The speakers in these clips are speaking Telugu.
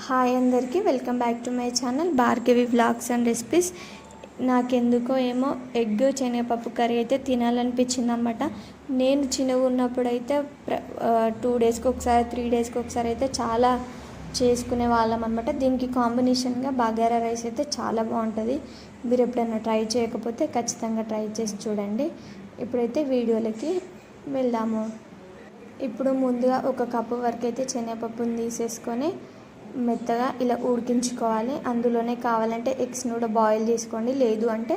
హాయ్ అందరికీ welcome back to my channel Bhargavi vlogs and recipes. నాకెందుకో ఏమో ఎగ్ శనగపప్పు కర్రీ అయితే తినాలనిపించింది అనమాట. నేను చిన్నగా ఉన్నప్పుడు అయితే 2 డేస్కి ఒకసారి 3 డేస్కి ఒకసారి అయితే చాలా చేసుకునే వాళ్ళం అనమాట. దీనికి కాంబినేషన్గా బగారా రైస్ అయితే చాలా బాగుంటుంది. మీరు ఎప్పుడైనా ట్రై చేయకపోతే ఖచ్చితంగా ట్రై చేసి చూడండి. ఇప్పుడైతే వీడియోలకి వెళ్దాము. ఇప్పుడు ముందుగా 1 కప్పు వరకు అయితే శనగపప్పుని తీసేసుకొని మెత్తగా ఇలా ఉడికించుకోవాలి. అందులోనే కావాలంటే ఎగ్స్ని కూడా బాయిల్ చేసుకోండి, లేదు అంటే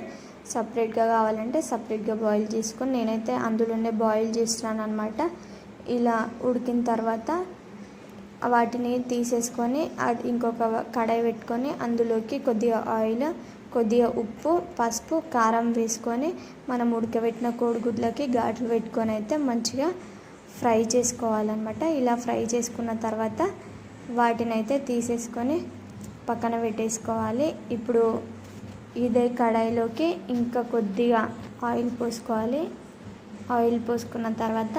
సపరేట్గా కావాలంటే సపరేట్గా బాయిల్ చేసుకొని, నేనైతే అందులోనే బాయిల్ చేస్తున్నాను అనమాట. ఇలా ఉడికిన తర్వాత వాటిని తీసేసుకొని ఇంకొక కడాయి పెట్టుకొని అందులోకి కొద్దిగా ఆయిల్, కొద్దిగా ఉప్పు, పసుపు, కారం వేసుకొని మనం ఉడకబెట్టిన కోడిగుడ్లకి ఘాట్లు పెట్టుకొని అయితే మంచిగా ఫ్రై చేసుకోవాలన్నమాట. ఇలా ఫ్రై చేసుకున్న తర్వాత వాటిని అయితే తీసేసుకొని పక్కన పెట్టేసుకోవాలి. ఇప్పుడు ఇదే కడాయిలోకి ఇంకా కొద్దిగా ఆయిల్ పోసుకోవాలి. ఆయిల్ పోసుకున్న తర్వాత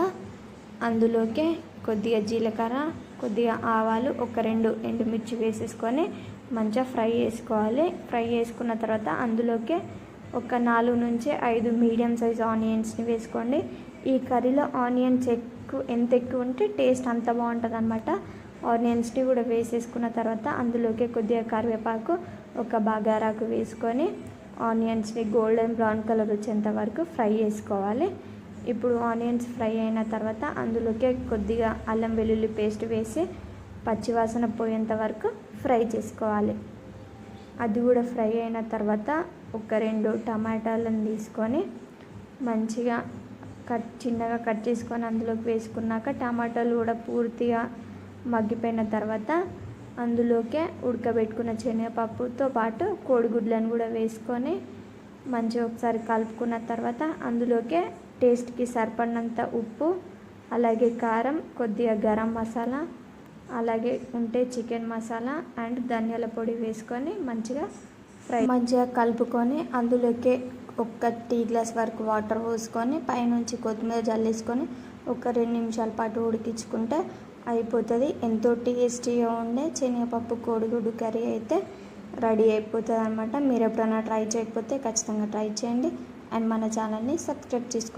అందులోకి కొద్దిగా జీలకర్ర, కొద్దిగా ఆవాలు, 1-2 ఎండుమిర్చి వేసేసుకొని మంచిగా ఫ్రై చేసుకోవాలి. ఫ్రై చేసుకున్న తర్వాత అందులోకి ఒక 4 నుంచి 5 మీడియం సైజ్ ఆనియన్స్ని వేసుకోండి. ఈ కర్రీలో ఆనియన్స్ ఎంత ఎక్కువ ఉంటే టేస్ట్ అంత బాగుంటుంది అనమాట. ఆనియన్స్ని కూడా వేసేసుకున్న తర్వాత అందులోకి కొద్దిగా కరివేపాకు, ఒక బగారాకు వేసుకొని ఆనియన్స్ని గోల్డెన్ బ్రౌన్ కలర్ వచ్చేంత వరకు ఫ్రై చేసుకోవాలి. ఇప్పుడు ఆనియన్స్ ఫ్రై అయిన తర్వాత అందులోకి కొద్దిగా అల్లం వెల్లుల్లి పేస్ట్ వేసి పచ్చివాసన పోయేంత వరకు ఫ్రై చేసుకోవాలి. అది కూడా ఫ్రై అయిన తర్వాత 1-2 టమాటాలను తీసుకొని మంచిగా చిన్నగా కట్ చేసుకొని అందులోకి వేసుకున్నాక టమాటాలు కూడా పూర్తిగా మగ్గిపోయిన తర్వాత అందులోకే ఉడకబెట్టుకున్న శనగపప్పుతో పాటు కోడిగుడ్లను కూడా వేసుకొని మంచిగా ఒకసారి కలుపుకున్న తర్వాత అందులోకే టేస్ట్కి సరిపడినంత ఉప్పు, అలాగే కారం, కొద్దిగా గరం మసాలా, అలాగే ఉంటే చికెన్ మసాలా అండ్ ధనియాల పొడి వేసుకొని మంచిగా కలుపుకొని అందులోకి 1 టీ గ్లాస్ వరకు వాటర్ పోసుకొని పైనుంచి కొత్తిమీర జల్లేసుకొని ఒక 2 నిమిషాల పాటు ఉడికించుకుంటే అయిపోతుంది. ఎంతో టేస్టీగా ఉండే శనగపప్పు కోడిగుడ్డు కర్రీ అయితే రెడీ అయిపోతుంది అనమాట. మీరు ఎప్పుడైనా ట్రై చేయకపోతే ఖచ్చితంగా ట్రై చేయండి అండ్ మన ఛానల్ని సబ్స్క్రైబ్ చేసుకోండి.